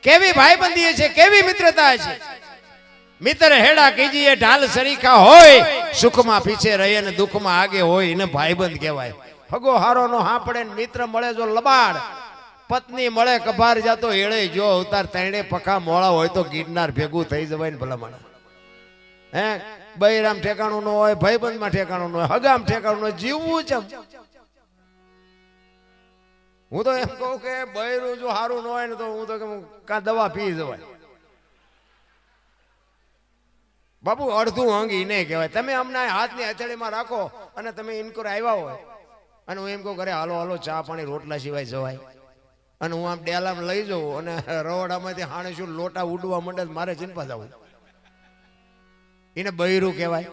કેવી ભાઈબંધી છે, કેવી મિત્રતા છે। મિત્ર હેડા કીજીએ ઢાલ સરીખા હોય, સુખમાં પીછે રહે ને દુઃખમાં આગે હોય, એને ભાઈબંધ કહેવાય। હગો હારો નો હાંપડે ને મિત્ર મળે જો લબાડ, પત્ની મળે કભાર જાતો હેળે જો અવતાર, તૈણે પખા મોળા હોય તો ગિરનાર ભેગું થઈ જવાય ને ભલામણ। હે બૈરામ ઠેકાણું ન હોય, ભાઈબંધમાં ઠેકાણું ન હોય, હગામ ઠેકાણું ન હોય, જીવવું ચમ। હું તો એમ કહું કે બૈરું જો સારું ન હોય ને તો હું તો કા દવા પી જવાય બાપુ। અડધું અંગી નહીં કહેવાય। તમે અમને હાથની હથેળીમાં રાખો અને તમે ઇનકોર આવ્યા હોય અને હું એમ કહું ઘરે હાલો હાલો ચા પાણી રોટલા સિવાય જવાય, અને હું આમ ડેલામાં લઈ જાઉં અને રવડામાંથી હાણે શું લોટા ઉડવા માંડે મારે ચિંતા જવું, એને બૈરું કહેવાય?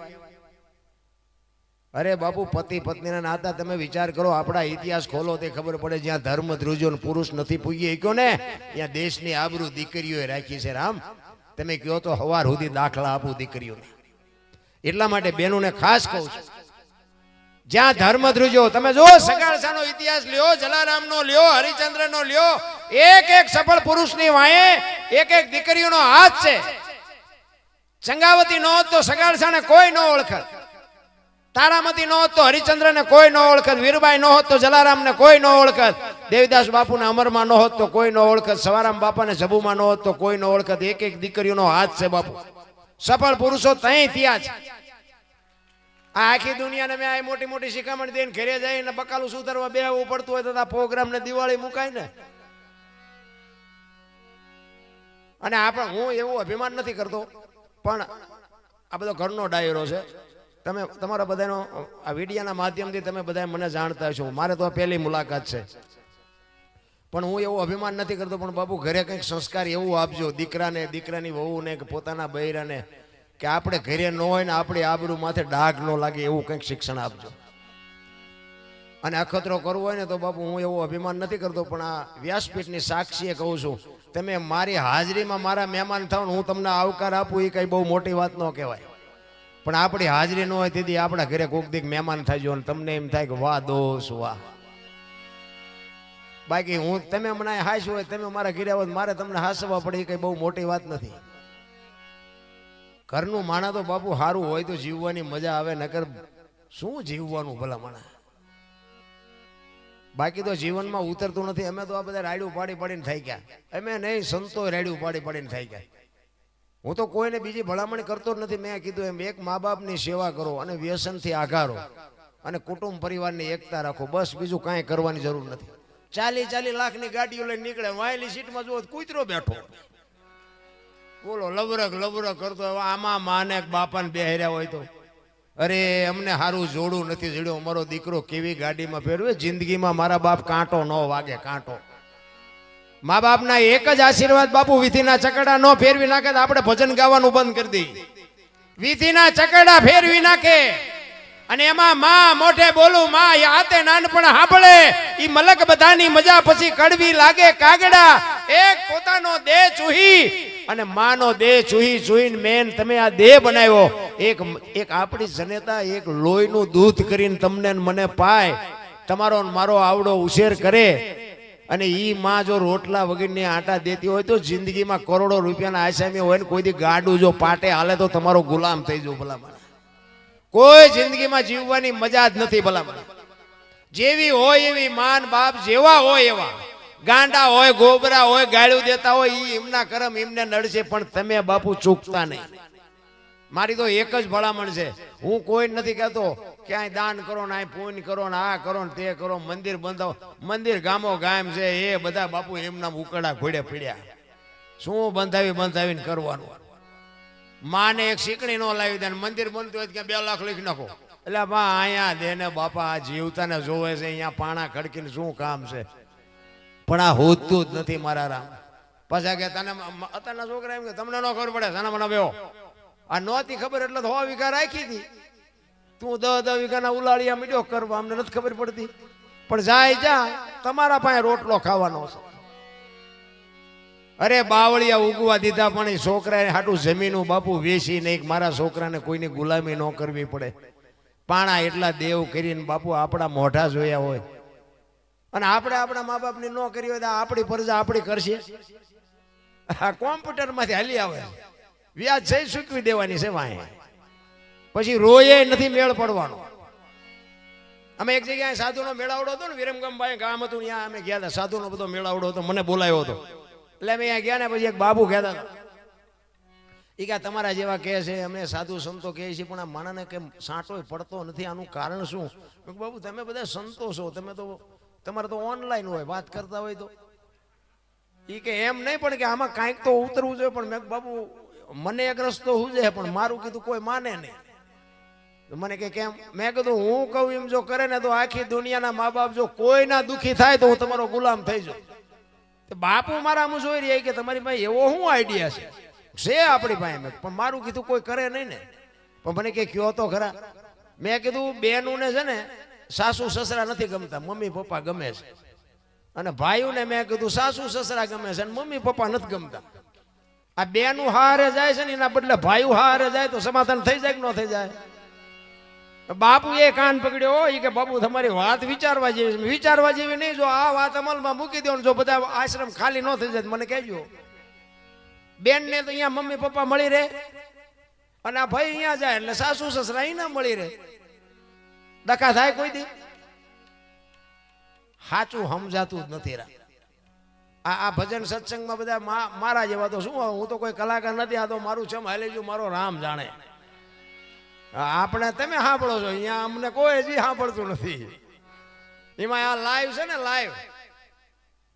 અરે બાપુ, પતિ પત્નીના નાતા તમે વિચાર કરો। આપણા ઇતિહાસ ખોલો તે ખબર પડે, જ્યાં ધર્મ ધ્રુજો પુરુષ નથી પૂગી શક્યો ને ત્યાં દેશની આબરૂ દીકરીઓએ રાખી છે। રામ, તમે કહો તો હવાર સુધી દાખલા આપું દીકરીઓને। એટલા માટે બહેનોને ખાસ કહું છું, જ્યાં ધર્મ ધ્રુજો, તમે જો સગાળસાનો ઇતિહાસ લ્યો, જલારામનો લ્યો, હરિચંદ્રનો લ્યો, એક એક સફળ પુરુષની વાંહે એક એક દીકરીઓનો હાથ છે। ચંગાવતી નો હોત તો સગાળસાને કોઈ ન ઓળખત, તારામતી નો હોત તો હરિચંદ્રને કોઈ ન ઓળખત, વીરબાઈ નો હોત તો જલારામને કોઈ ન ઓળખત, દેવદાસ બાપુને અમરમાં ન હોત તો કોઈ ન ઓળખત, સવારામ બાપાને જબુમાં ન હોત તો કોઈ ન ઓળખત। એક એક દીકરીઓનો હાથ છે બાપુ। સફળ પુરુષો તઈ થયા છે। આ આખી દુનિયાને મેં આ મોટી મોટી શિખામણ દઈને ઘરે જઈને બકાલું સુધારવા બેહવું પડતું હોય તો પ્રોગ્રામ ને દિવાળી મુકાય ને। અને આપણે, હું એવું અભિમાન નથી કરતો, પણ આ બધો ઘરનો ડાયરો છે। તમે તમારા બધાનો આ વિડીયાના માધ્યમથી તમે બધા મને જાણતા છો, મારે તો આ પહેલી મુલાકાત છે, પણ હું એવું અભિમાન નથી કરતો। પણ બાપુ, ઘરે કંઈક સંસ્કાર એવું આપજો દીકરાને, દીકરાની વહુને કે પોતાના બૈરાને, કે આપણે ઘરે ન હોય ને આપણી આબરૂ માથે ડાઘ ન લાગે એવું કંઈક શિક્ષણ આપજો। અને અખતરો કરવો હોય ને તો બાપુ, હું એવું અભિમાન નથી કરતો, પણ આ વ્યાસપીઠની સાક્ષીએ કહું છું, તમે મારી હાજરીમાં મારા મહેમાન થાવ ને હું તમને આવકાર આપું એ કઈ બહુ મોટી વાત ન કહેવાય, પણ આપણી હાજરી ન હોય તેથી આપણા ઘરે કોક દીક મહેમાન થાય જો તમને એમ થાય કે વાહ દોસ્ત વાહ। બાકી હું, તમે મને હાસ્યું હોય, તમે મારા ઘરે આવો મારે તમને હાસવા પડે એ કઈ બહુ મોટી વાત નથી। ઘરનું માણા તો બાપુ સારું હોય તો જીવવાની મજા આવે, નકર શું જીવવાનું ભલા માણા। બાકી તો જીવનમાં ઉતરતું નથી। અમે તો આ બધા રાડ્યું પાડી પાડીને થઈ ગયા, અમે નહીં સંતો રાડ્યું પાડી પાડીને થઈ ગયા। હું તો કોઈને બીજી ભલામણ કરતો જ નથી। મેં કીધું એમ, એક મા બાપની સેવા કરો અને વ્યસનથી આઘારો અને કુટુંબ પરિવારની એકતા રાખો, બસ બીજું કાંઈ કરવાની જરૂર નથી। 40 લાખની ગાડીઓ લઈને નીકળે, વાયલી સીટમાં જુઓ કૂતરો બેઠો, બોલો લબરક લબરક કરતો। આમાં માને બાપાને બેહર્યા હોય તો, અરે અમને સારું જોડું નથી જડ્યું, અમારો દીકરો કેવી ગાડીમાં ફેરવે। જિંદગીમાં મારા બાપ કાંટો ન વાગે, કાંટો। મા બાપના એક જ આશીર્વાદ બાપુ, વિધિના ચકડા ન ફેરવી નાખે તો આપણે ભજન ગાવાનું બંધ કરી દઈએ। વિધિના ચકડા ફેરવી નાખે અને એમાં માં મોઢે બોલું, માં હાથે નાનપણ સાંભળે, ઈ મલક બધાની મજા પછી કડવી લાગે કાગડા। એક પોતાનો દેહ ચૂહી અને માનો દેહ ચૂહી ચૂહીને મેન તમે આ દેહ બનાવ્યો, એક આપણી જનેતા એક લોહીનું દૂધ કરીને તમને મને પાય, તમારો મારો આવડો ઉછેર કરે, અને ઈ માં જો રોટલા વગરની આટા દેતી હોય તો જિંદગીમાં કરોડો રૂપિયાના આસામી હોય ને કોઈ દી ગાડું જો પાટે હાલે તો તમારો ગુલામ થઈ જાવ ભલામણ। કોઈ જિંદગીમાં જીવવાની મજા જ નથી ભલામણ। જેવી હોય એવી માન બાપ, જેવા હોય એવા, ગાંડા હોય, ગોબરા હોય, ગાળું દેતા હોય, ઈ એમના કરમ એમને નડશે, પણ તમે બાપુ ચૂકતા નહીં। મારી તો એક જ ભલામણ છે, હું કોઈ નથી કહેતો કે આ દાન કરો ને આ પુણ્ય કરો ને આ કરો ને તે કરો, મંદિર બંધાવો, મંદિર ગામો ગામ છે એ બધા બાપુ એમના ઉકડા ઘોડે પીડ્યા, શું બંધાવીને કરવાનું। માને એક શીકણી ન લાવી દે, મંદિર બનતું હોય કે 2 લાખ લખી નાખો, એટલે બા અહીંયા દે ને બાપા, આ જીવતાને જોવે છે, અહીંયા પાણા ખડકીને શું કામ છે, પણ આ હોતું જ નથી મારા રામ। પાછા કે તને અત્યારના છોકરા એમ કે તમને ન ખબર પડે, સાના મને બેહો, આ નહોતી ખબર એટલે 100 વીઘા રાખી હતી, તું 10 વીઘાના ઉલાળિયા મીડ્યો કરવા, અમને નથી ખબર પડતી, પણ જાય જા તમારા પાસે રોટલો ખાવાનો છે। અરે બાવળિયા ઉગવા દીધા પણ એ છોકરાને હાટું જમીનું બાપુ વેચી નહીં, મારા છોકરાને કોઈની ગુલામી ન કરવી પડે। પાણા એટલા દેવ કરીને બાપુ આપણા મોઢા જોયા હોય, અને આપણે આપણા મા બાપની ન કરી હોય તો આપણી પ્રજા આપણી કરશે। આ કોમ્પ્યુટરમાંથી હાલી આવે, વ્યાજ જઈ ચૂકવી દેવાની છે વાંહે, પછી રોયે નથી મેળ પડવાનો. અમે એક જગ્યાએ સાધુનો મેળાવડો હતો ને, વિરમગામ ભાઈ ગામ હતું, ત્યાં અમે ગયા હતા. સાધુનો બધો મેળાવડો હતો, મને બોલાયો હતો. એટલે અમે અહીંયા ગયા ને પછી એક બાબુ કહેતા હતા, એ કે તમારા જેવા કહે છે, અમે સાધુ સંતો કહે છે, પણ આ માણસને કેમ સાંટો પડતો નથી, આનું કારણ શું? બાબુ તમે બધા સંતો છો, તમે તો તમારે તો ઓનલાઈન હોય, વાત કરતા હોય તો. એ કે એમ નહીં, પણ કે આમાં કાંઈક તો ઉતરવું જોઈએ. પણ મેં બાબુ મને એક રસ્તો સુજે, પણ મારું કીધું કોઈ માને નહીં. મને કે કેમ? મેં કીધું હું કહું એમ જો કરે ને તો આખી દુનિયાના મા બાપ જો કોઈના દુખી થાય તો હું તમારો ગુલામ થઈ જાઉં. બાપુ મારા આમ જોઈ રહ્યા કે તમારી પાસે એવો શું આઈડિયા છે આપણી પાસે, પણ મારું કીધું કોઈ કરે નહીં ને. પણ મને કે કયો તો ખરા. મેં કીધું બેનું ને છે ને સાસુ સસરા નથી ગમતા, મમ્મી પપ્પા ગમે છે. અને ભાઈઓને મેં કીધું સાસુ સસરા ગમે છે અને મમ્મી પપ્પા નથી ગમતા. આ બેનું હારે જાય છે ને એના બદલે ભાઈઓ હારે જાય તો સમાધાન થઈ જાય કે ન થઈ જાય? બાપુ એ કાન પકડ્યો, એ કે બાપુ તમારી વાત વિચારવા જેવી, વિચારવા જેવી નહીં. જો આ વાત અમલમાં મૂકી દો, જો બધા આશ્રમ ખાલી ન થઈ જાય મને કહેજો. બેન ને તો અહીંયા મમ્મી પપ્પા મળી રહે, અને આ ભાઈ અહીંયા જાય એટલે સાસુ સસરા અહીં ના મળી રહે. ડખા થાય કોઈ દી? સાચું સમજાતું જ નથી. આ ભજન સત્સંગમાં બધા મારા જેવા તો શું, હું તો કોઈ કલાકાર નથી, આ તો મારું ચમ હાલી ગયું, મારો રામ જાણે. આપણે તમે સાંભળો છો, અહીંયા અમને કોઈ હજી સાંભળતું નથી. એમાં આ લાઈવ છે ને, લાઈવ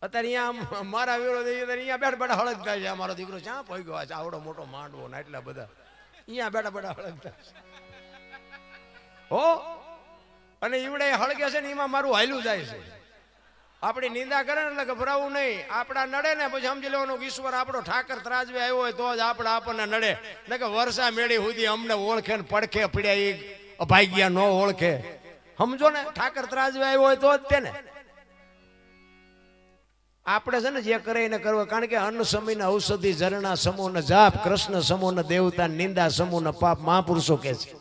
અત્યારે અહીંયા મારા વિરોધ અહીંયા બેઠા બેઠા હળગતા છે. અમારો દીકરો ક્યાં પહોંચી ગયો છે, આવડો મોટો માંડવો ને એટલા બધા અહીંયા બેઠા બેઠા હળગતા છે હો. અને ઈવડે હળગે છે ને એમાં મારું હાલ્યું જાય છે. આપણી નિંદા કરે ને એટલે ગભરાવું નહીં. આપણા નડે ને પછી સમજી લેવાનું કે ઈશ્વર આપણો ઠાકર ત્રાજવે આવ્યો હોય તો જ આપણે આપણને નડે. ને કે વર્ષા મેળી સુધી અમને ઓળખે ને પડખે પડ્યા એ અભાગ્યા ન ઓળખે. સમજો ને, ઠાકર ત્રાજવે આવ્યો હોય તો જ તેને આપણે છે ને જે કરે એને કરવા. કારણ કે અન્ન સમય ઔષધિ ઝરણા સમૂહ જાપ, કૃષ્ણ સમૂહ દેવતા, નિંદા સમૂહ પાપ. મહાપુરુષો કે છે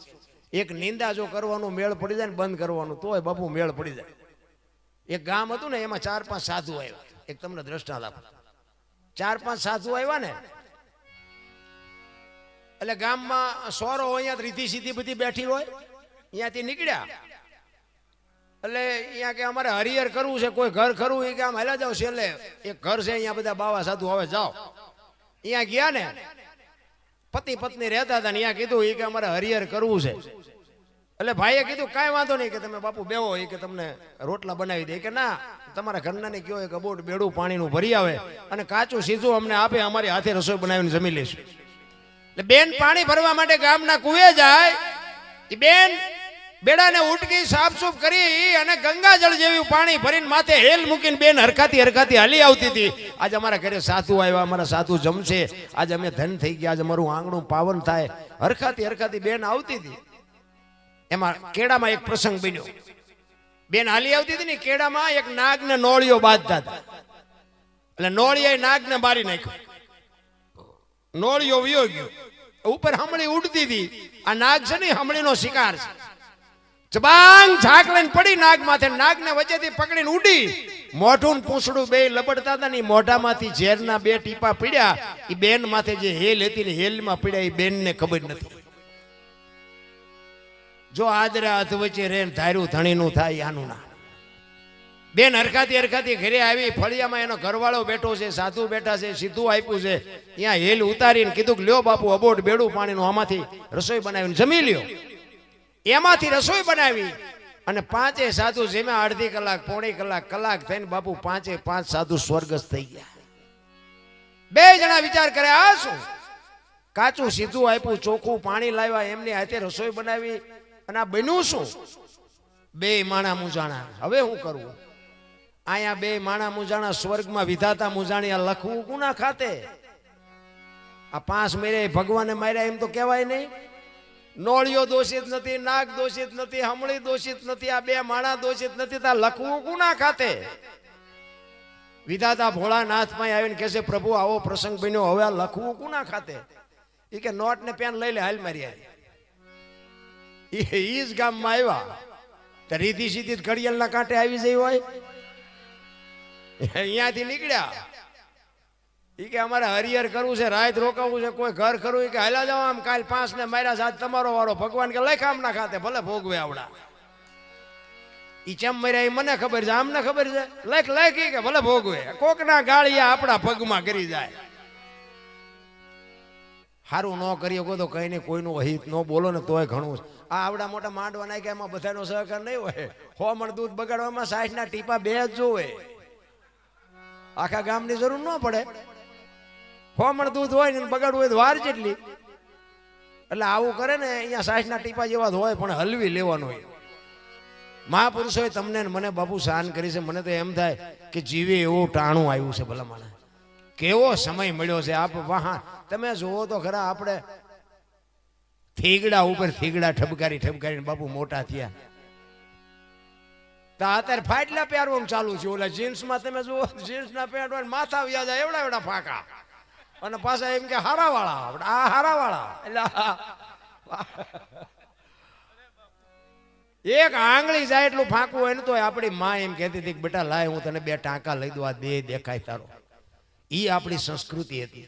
એક નિંદા જો કરવાનું મેળ પડી જાય ને બંધ કરવાનું તોય બાપુ મેળ પડી જાય. એક ગામ હતું ને, એમાં 4-5 સાધુ આવ્યા. એક તમને દ્રષ્ટાંત આપો. 4-5 સાધુ આવ્યા ને એટલે ગામમાં સોરો અહીંયા રીતિ સીધી બધી બેઠી હોય, અહીંયાથી નીકળ્યા એટલે અહીંયા કે અમારે હરિહર કરવું છે, કોઈ ઘર ખરું? એ કે આમ હાલ્યા જાવ છેલ્લે એક ઘર છે અહીંયા બધા બાવા સાધુ આવે જાઓ. અહીંયા ગયા ને, પતિ પત્ની રહેતા હતા ને, અહીંયા કીધું એ કે અમારે હરિહર કરવું છે. એટલે ભાઈએ કીધું કાંઈ વાંધો નહીં, કે તમે બાપુ બેહો, એ કે તમને રોટલા બનાવી દે. કે ના, તમારા ઘરના ને કયો એક અબોટ બેડું પાણીનું ભરી આવે અને કાચું સીધું અમને આપે, અમારી હાથે રસોઈ બનાવીને જમી લઈશું. એટલે બેન પાણી ભરવા માટે ગામના કુએ જાય. એ બેન બેડાને ઉટકી સાફસૂફ કરી અને ગંગાજળ જેવું પાણી ભરીને માથે હેલ મૂકીને બેન હરખાતી હરખાતી હાલી આવતી હતી. આજે અમારા ઘરે સાધુ આવ્યા, અમારા સાધુ જમશે, આજે અમે ધન થઈ ગયા, આજે અમારું આંગણું પાવન થાય. હરખાતી હરખાતી બેન આવતી હતી. એમાં કેડામાં એક પ્રસંગ બન્યો. બેન હાલી આવતી હતી ને, કેડામાં એક નાગને નોળિયો બાંધતા હતા. એટલે નોળિયાએ નાગને મારી નાખ્યો. નોળિયો વયો ગયો. ઉપર હમણી ઉડતી હતી. આ નાગ છે ને, હમણીનો શિકાર છે. જબાંગ ઝાક લઈને પડી નાગ માથે. નાગને વચ્ચેથી પકડીને ઉડી. મોઢું પૂંછડું બે લબડતા હતા ને, મોઢામાંથી ઝેરના 2 ટીપા પીડ્યા. એ બેન માથે જે હેલ હતી ને, હેલમાં પીડ્યા. એ બેનને ખબર નથી. જો આદરા હાથ વચ્ચે રે ધાર્યું ધણીનું થાય, આનું ના. બેન હરખાતી હરખાતી ઘરે આવી. ફળિયામાં એનો ઘરવાળો બેઠો છે, સાધુ બેઠા છે, સીધું આપ્યું છે. ત્યાં હેલ ઉતારીને કીધું કે લ્યો બાપુ અબોટ બેડું પાણીનું, આમાંથી રસોઈ બનાવીને જમી લ્યો. એમાંથી રસોઈ બનાવી અને 5 સાધુ જેમાં અડધી કલાક, પોણી કલાક થઈને બાપુ 5 સાધુ સ્વર્ગસ્થ થઈ ગયા. 2 જણા વિચાર કરે આ શું? કાચું સીધું આપ્યું, ચોખ્ખું પાણી લાવ્યા, એમની હાથે રસોઈ બનાવી, અને આ બન્યું શું? 2 માણા મુજાણા. હવે શું કરવું? અહીંયા 2 માણા મુજાણા, સ્વર્ગમાં વિધાતા મુજાણી. આ લખવું કોના ખાતે? આ 5 મેરે ભગવાને માર્યા એમ તો કહેવાય નહીં. નોળિયો દોષિત નથી, નાગ દોષિત નથી, હમળી દોષિત નથી, આ 2 માણા દોષિત નથી. તા લખવું કોના ખાતે? વિધાતા ભોળાનાથમાં આવીને કહે છે પ્રભુ આવો પ્રસંગ બન્યો, હવે આ લખવું કોના ખાતે? એ કે નોટ ને પેન લઈ લે, હાલ મારી આવી. ઈ જ ગામમાં આવ્યા તો રીતિ સીધી ઘડિયાળના કાંઠે આવી જઈ હોય. અહીંયાથી નીકળ્યા ઈ કે અમારે હરિહર કરવું છે, રાત રોકાવું છે, કોઈ ઘર કરવું કે હાલા જાવ આમ કાલ 5 ને માર્યા સાત તમારો વાળો ભગવાન કે લઈ કામ ના ખાતે ભલે ભોગવે આવડા ઈ ચમ મર્યા એ મને ખબર છે, આમને ખબર છે, લેખ લેખ કે ભલે ભોગવે કોકના ગાળિયા આપણા પગમાં કરી જાય. સારું ન કરીએ કોઈ તો કઈ નહીં, કોઈનું હિત ન બોલો ને તોય ઘણું. આ આવડા મોટા માંડવા નાખ્યા એમાં બધાનો સહકાર નહીં હોય. 100 મણ દૂધ બગાડવામાં 60 ના ટીપા 2 જ જોવે, આખા ગામની જરૂર ન પડે. 100 મણ દૂધ હોય ને બગાડવું હોય તો વાર જેટલી. એટલે આવું કરે ને અહીંયા 60 ના ટીપા જેવા જ હોય પણ હલવી લેવાનું હોય. મહાપુરુષોએ તમને મને બાપુ શાન કરી છે. મને તો એમ થાય કે જીવે એવું ટાણું આવ્યું છે. ભલા મને કેવો સમય મળ્યો છે. આપ વાહ તમે જુઓ તો ખરા, આપણે થીગડા ઉપર થીગડા ઠબકારી ઠબકારીને બાપુ મોટા થયા. તો અત્યારે ફાટલા પહેરવાનું ચાલુ છે. ઓલા જીન્સમાં તમે જુઓ, જીન્સના પેન્ટ હોય માથા વ્યા જાય એવડા એવડા ફાંકા, અને પાછા એમ કે હારાવાળા, આ હારાવાળા. એટલે એક આંગળી જાય એટલું ફાંકવું હોય ને તો આપણી માં એમ કહેતી હતી કે બેટા લાય હું તને 2 ટાંકા લઈ દઉં, આ દે દેખાય તારો. ઈ આપણી સંસ્કૃતિ હતી.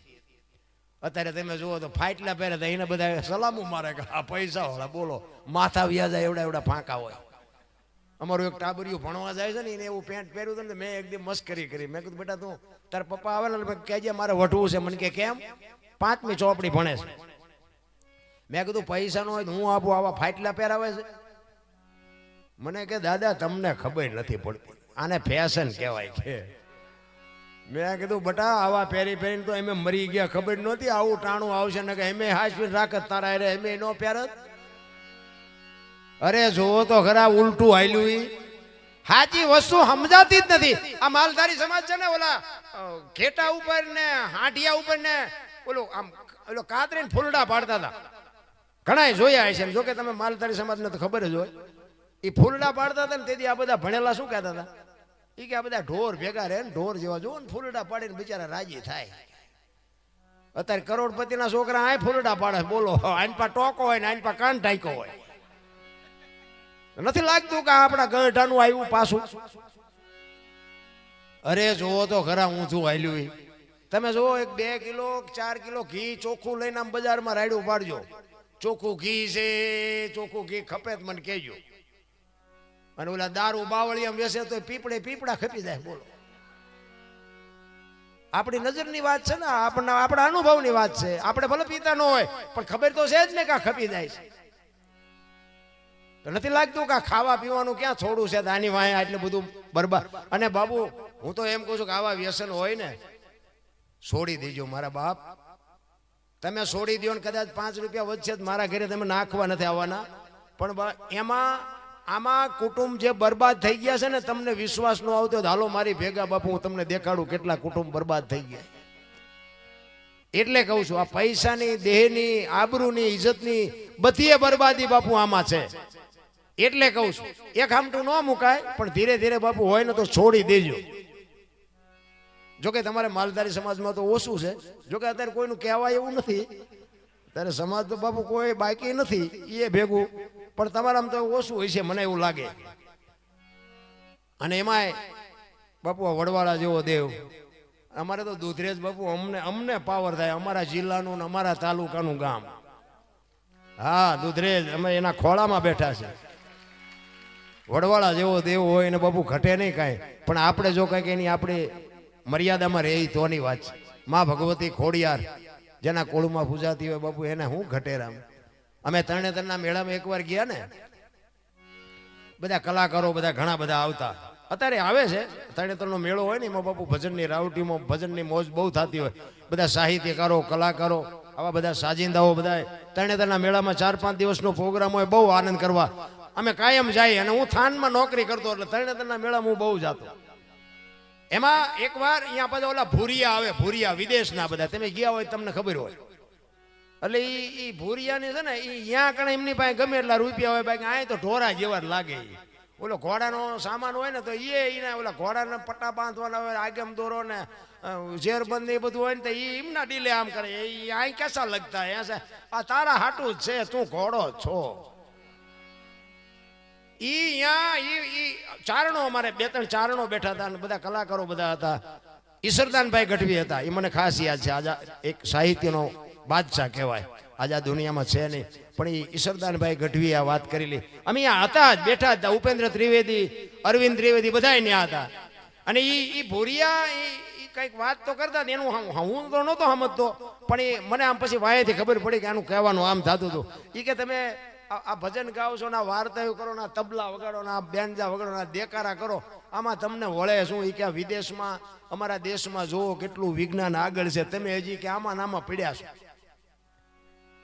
અત્યારે તમે જુઓ તો ફાટલા પહેરે તો એને બધા સલામું મારે કે આ પૈસા વાળા, બોલો માથા વ્યા જાય એવડા એવડા ફાંકા હોય. અમારું એક ટાબરિયું ભણવા જાય છે ને એને એવું પેન્ટ પહેર્યું હતું ને મેં એકદમ મસ્કરી કરી. મેં કીધું બેટા તું તારા પપ્પા આવે ને કહેજે મારે વટવું છે. મને કે કેમ? 5મી ચોપડી ભણે છે. મેં કીધું પૈસા નો હોય તો હું આપું, આવા ફાટલા પહેરાવે છે. મને કે દાદા તમને ખબર નથી પડતી, આને ફેશન કહેવાય છે. મેં કીધું બટા આવા પહેરી પહેરીને તો એમે મરી ગયા, ખબર નહોતી આવું ટાણું આવશે ને કે એમે હાજવી રાખત તારા અરે એમે નો પહેરત. અરે જોવો તો ખરા ઉલટું હાલ્યું. ઈ સાચી વસ્તુ સમજાતી જ નથી. આ માલધારી સમાજ છે ને, ઓલા ઘેટા ઉપર ને હાંડિયા ઉપર ને ઓલું આમ ઓલો કાતરીને ફૂલડા પાડતા હતા. ઘણા જોયા છે. જો કે તમે માલધારી સમાજને તો ખબર જ હોય. એ ફૂલડા પાડતા હતા ને તેથી આ બધા ભણેલા શું કહેતા હતા? એ કે આ બધા ઢોર ભેગા રહે ને ઢોર જેવા જોવો ને ફૂલડા પાડીને બિચારા રાજી થાય. અત્યારે કરોડપતિના છોકરા આ ફૂલડા પાડે, બોલો આઈન પા ટોકો હોય ને આઈન પા કાન ટાઈકો હોય. નથી લાગતું કે આપણા ગઢાનું આવ્યું પાછું? અરે જોવો તો ખરા ઊંધું હાલ્યું. તમે જોવો 1-2 કિલો 4 કિલો ઘી ચોખ્ખું લઈને આમ બજારમાં રાયડું પાડજો. ચોખ્ખું ઘી છે, ચોખ્ખું ઘી ખપે મને કહેજો. અને ઓલા દારૂ બાવળિયા વેસે તો પીપળા ખપી જાય. બોલો આપણી નજરની વાત છે ને, આપણા અનુભવની વાત છે. આપણે ભલે પીતા ન હોય પણ ખબર તો છે જ ને કે ખપી જાય છે. તો નથી લાગતું કે ખાવા પીવાનું ક્યાં થોડું છે, આની વાંહે આટલું બધું બરબાદ. અને બાબુ હું તો એમ કહું છું કે આવા વ્યસન હોય ને છોડી દેજો મારા બાપ. તમે છોડી દો ને કદાચ 5 રૂપિયા વધશે મારા ઘરે તમે નાખવા નથી આવવાના. પણ આમાં કુટુંબ જે બરબાદ થઈ ગયા છે ને, તમને વિશ્વાસ ન આવતો હાલો મારી ભેગા બાપુ હું તમને દેખાડું કેટલા કુટુંબ બરબાદ થઈ ગયા. એટલે કહું છું આ પૈસાની, દેહની, આબરૂની, ઇજ્જતની બધી બરબાદી બાપુ આમાં છે. એટલે કહું છું એક હામટું ન મુકાય પણ ધીરે ધીરે બાપુ હોય ને તો છોડી દેજો. જોકે તમારે માલધારી સમાજમાં તો ઓછું છે. જોકે અત્યારે કોઈનું કહેવાય એવું નથી. ત્યારે સમાજ તો બાપુ કોઈ બાકી નથી એ ભેગું, પણ તમારામાં તો ઓછું હોય છે મને એવું લાગે. અને એમાંય બાપુ વડવાળા જેવો દેવ અમારે તો દુધરેજ બાપુ અમને પાવર થાય. અમારા જિલ્લાનું ને અમારા તાલુકાનું ગામ. હા દુધરેજ અમે એના ખોળામાં બેઠા છે. વડવાળા જેવો દેવ હોય ને બાપુ ઘટે નહીં કાંઈ. પણ આપણે જો કંઈક એની આપણી મર્યાદામાં રહે તોની વાત છે. માં ભગવતી ખોડિયાર જેના કોળમાં પૂજાતી હોય બાપુ એને હું ઘટેરામ. અમે તરણેતરના મેળામાં એકવાર ગયા ને, બધા કલાકારો બધા ઘણા બધા આવતા. અત્યારે આવે છે તરણેતરનો મેળો હોય ને એમાં બાપુ ભજનની રાવટીમાં ભજનની મોજ બહુ થતી હોય. બધા સાહિત્યકારો, કલાકારો, આવા બધા સાજિંદાઓ બધા તરણેતરના મેળામાં 4-5 દિવસનો પ્રોગ્રામ હોય. બહુ આનંદ કરવા અમે કાયમ જાય. અને હું થાનમાં નોકરી કરતો એટલે તરણેતરના મેળામાં હું બહુ જતો. એમાં એકવાર અહીંયા બધા ઓલા ભૂરિયા આવે, ભૂરિયા વિદેશના બધા, તમે ગયા હોય તમને ખબર હોય. એટલે એ ભૂરિયાની છે ને એ અહીંયા કણે એમની પાસે ગમે એટલા રૂપિયા હોય, બાકી આ તો ઢોરા જેવા જ લાગે. ઓલો ઘોડાનો સામાન હોય ને તો એના ઓલા ઘોડાના પટ્ટા બાંધવાના હોય, આગમ દોરો ને ઝેરબંધ એ બધું હોય ને તો એ એમના ડીલે આમ કરે. એ આ કેસા લગતા આ તારા હાટું જ છે, તું ઘોડો છો. ચારણો અમારે 2-3 ચારણો બેઠા હતા અને બધા કલાકારો બધા હતા. ઈશ્વરદાનભાઈ ગઢવી હતા, એ મને ખાસ યાદ છે. આજે એક સાહિત્યનો બાદશાહ કહેવાય, આજે આ દુનિયામાં છે નહીં, પણ એ ઈશ્વરદાનભાઈ ગઢવી આ વાત કરેલી. અમે અહીંયા હતા જ, બેઠા હતા. ઉપેન્દ્ર ત્રિવેદી, અરવિંદ ત્રિવેદી બધા ત્યાં હતા. અને એ ભૂરિયા એ કંઈક વાત તો કરતા, એનું હું તો નહોતો સમજતો, પણ એ મને આમ પછી વાયેથી ખબર પડી કે આનું કહેવાનું આમ થતું હતું. એ કે તમે આ ભજન ગાઓ છો, ના વાર્તાઓ કરો, ના તબલા વગાડો, ના બેન્જા વગાડો, ના દેકારા કરો, આમાં તમને વળે શું? એ કે વિદેશમાં અમારા દેશમાં જોવો કેટલું વિજ્ઞાન આગળ છે, તમે હજી કે આમાં નામાં પડ્યા છો.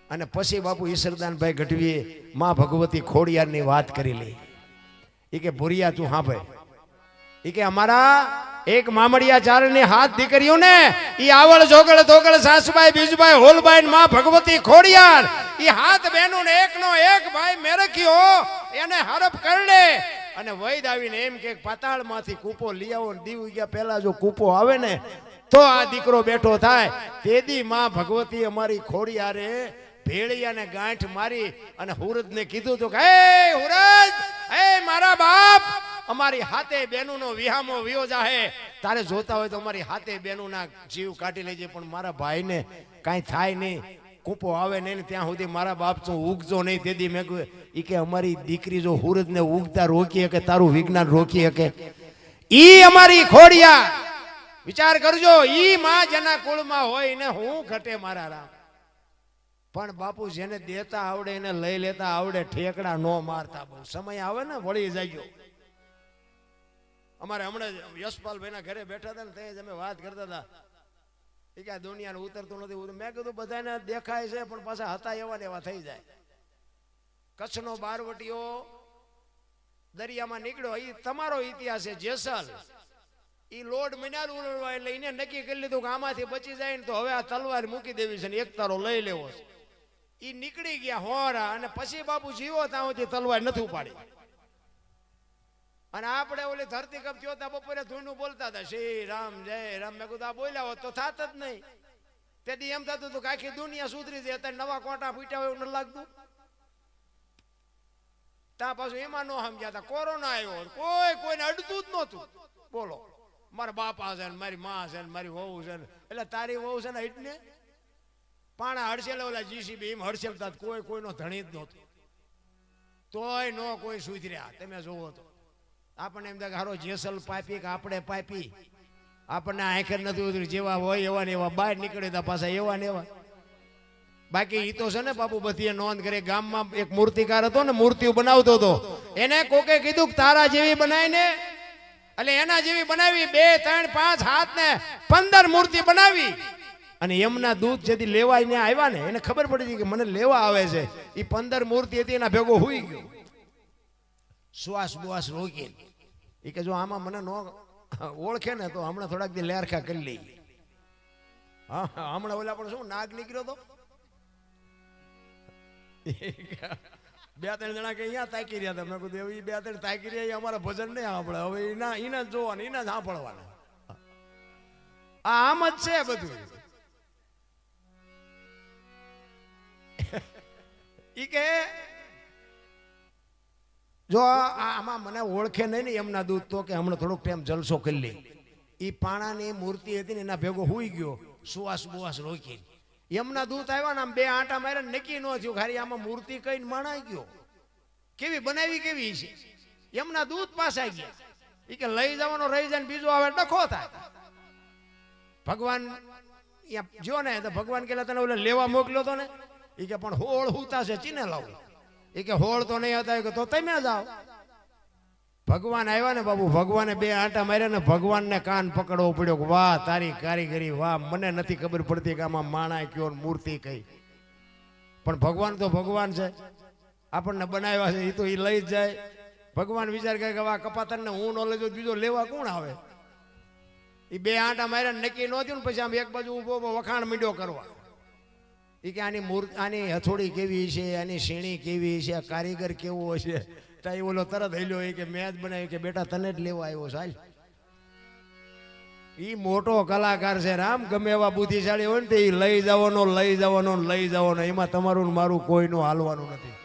અને પછી બાપુ ઈશ્વરદાનભાઈ ગઢવીએ માં ભગવતી ખોડિયારની વાત કરી લી. એ કે ભૂરિયા તું હા ભાઈ, એ કે અમારા એક મામડિયા ચારણની હાથ દીકરીઓ ને ઈ આવળ જોગળ ધોગળ સાસબાઈ બીજબાઈ હોલબાઈ માં ભગવતી ખોડિયાર ઈ હાથ બહેનો ને એકનો એક ભાઈ મેરખ્યો એને હરપ કરડે અને વૈદ આવીને એમ કે પાતાળ માંથી કૂપો લઈ આવો. દીવ ગયા પહેલા જો કૂપો આવે ને તો આ દીકરો બેઠો થાય. તેદી માં ભગવતી અમારી ખોડિયારે ભેળિયાને ગાંઠ મારી અને હુરજને કીધું તો કે હે હુરજ, હે મારા બાપ, અમારી હાથે બેનુનો વિહામો વિયો જાહે, તારે જોતા હોય તો અમારી હાથે બેનુના જીવ કાઢી લેજે, પણ મારા ભાઈને કાંઈ થાય નહીં, કૂપો આવે નહીં ત્યાં સુધી મારા બાપ તો ઉગજો નહીં. તેથી મેં કહ્યું ઈ કે અમારી દીકરી જો હુરજને ઉગતા રોકી શકે, તારું વિજ્ઞાન રોકી શકે? ઈ અમારી ખોડિયા, વિચાર કરજો, ઈ માં જેના કુળમાં હોય ને હું ઘટે મારા રામ. પણ બાપુ જેને દેતા આવડે એને લઈ લેતા આવડે, ઠેકડા નો મારતા. બહુ સમય આવે ને વળી જાય. અમારે હમણાં યશપાલભાઈ ના ઘરે બેઠા હતા ને તે અમે વાત કરતા હતા, એ કે દુનિયાને ઉતરતું નથી. મેં કીધું બધાને દેખાય છે પણ પાછા હતા એવા ને એવા થઈ જાય. કચ્છનો બારવટીઓ દરિયામાં નીકળ્યો, એ તમારો ઇતિહાસ છે. જેસલ એ લોડ મિનાર ઉલળવા એટલે એને નક્કી કરી લીધું કે આમાંથી બચી જાય ને તો હવે આ તલવાર મૂકી દેવી છે ને એક તારો લઈ લેવો છે. એ નીકળી ગયા હોરા, અને પછી બાપુ જીવો ત્યાં સુધી તલવાર નથી ઉપાડી. અને આપણે ઓલી ધરતી કપ થયો હતા બપોરે ધૂનું બોલતા હતા શ્રી રામ જય રામ. મેં કીધું આ બોલ્યા હોત તો થાત જ નહીં. તેથી એમ થતું હતું કે આખી દુનિયા સુધરી જાય, અત્યારે નવા કોટા ફૂટ્યા હોય એવું ન લાગતું. ત્યાં પાછું એમાં ન સમજ્યા હતા, કોરોના આવ્યો, કોઈ કોઈને અડતું જ નહોતું. બોલો, મારા બાપા છે ને મારી માં છે ને મારી વહુ છે ને, એટલે તારી વહુ છે ને એટલે પાણા હડસેલ ઓલા જીસીબી એમ હડસેલતા, કોઈ કોઈનો ધણી જ નહોતું. તોય નો કોઈ સુધર્યા. તમે જોવો તો આપણને એમ થાય હારો જેસલ પાપી કે આપણે પાપી, આપણને આંખે નથી ઉતરી. જેવા હોય એવા ને એવા બહાર નીકળે તા પાછા એવા ને એવા. બાકી ઈ તો છે ને બાપુ બધી નોંધ કરે. ગામમાં એક મૂર્તિકાર હતો ને, મૂર્તિઓ બનાવતો હતો, એને કોકે કીધું કે તારા જેવી બનાવીને, એટલે એના જેવી બનાવી 2 3 5 7 ને 15 મૂર્તિ બનાવી. અને એમના દૂધ જેથી લેવા ને આવ્યા ને એને ખબર પડી કે મને લેવા આવે છે. એ 15 મૂર્તિ હતી એના ભેગો હુઈ ગયો, શ્વાસ બુવાસ રોકી. એ કે જો આમાં મને નો ઓળખે ને તો હમણાં થોડાક દી લેરખા કરી લઈ. હા હમણાં ઓલા પણ શું નાગ નીકળ્યો તો 2-3 જણા કે અહીંયા તાકી રહ્યા હતા. મેં કીધું એ 2-3 તાકી રહ્યા અમારા ભજન નહીં સાંભળે. હવે એના જોવાના, એના સાંભળવાના. આમ જ છે બધું. ઈ કે જો આમાં મને ઓળખે નહીં ને એમના દૂધ તો કે હમણાં થોડોક ટાઈમ જલસો કરી લે. એ પાણાની મૂર્તિ હતી ને એના ભેગો હુઈ ગયો, સુવાસ બુવાસ રોકી. એમના દૂત આવ્યા ને આમ 2 આંટા માર્યા નક્કી ન થયું ખાલી આમાં મૂર્તિ કઈ માણાઈ ગયો. કેવી બનાવી કેવી છે. એમના દૂત પાછા ગયા. એ કે લઈ જવાનો રહી જાય ને બીજો આવે ડખો થાય. ભગવાન જો ને તો ભગવાન કે તને ઓલે લેવા મોકલ્યો તો ને, એ કે પણ હોળ હુતા છે ચીને લાવું. એ કે હોળ તો નહીં હતા, કે તો તમે જાઓ. ભગવાન આવ્યા ને બાબુ, ભગવાને 2 આંટા માર્યા ને ભગવાનને કાન પકડવો પડ્યો કે વાહ તારી કારીગરી, વાહ મને નથી ખબર પડતી કે આમાં માણા કયો મૂર્તિ કઈ. પણ ભગવાન તો ભગવાન છે, આપણને બનાવ્યા છે, એ તો એ લઈ જ જાય. ભગવાન વિચાર કરે કે વાહ કપાતરને હું ન લઈ બીજો લેવા કોણ આવે. એ 2 આંટા માર્યા નક્કી ન થયું ને પછી આમ એક બાજુ ઉભો વખાણ મીંડો કરવા. એ કે આની મૂર્તિ, આની હથોડી કેવી છે, આની સીણી કેવી છે, આ કારીગર કેવો હશે. ત્યાં ઓલો તરત હેલ્યો કે મેં જ બનાવ્યું. કે બેટા તને જ લેવા આવ્યો સાહેબ. ઈ મોટો કલાકાર છે રામ. ગમે એવા બુદ્ધિશાળી હોય ને તે લઈ જવાનો લઈ જવાનો લઈ જવાનો, એમાં તમારું મારું કોઈનું હાલવાનું નથી.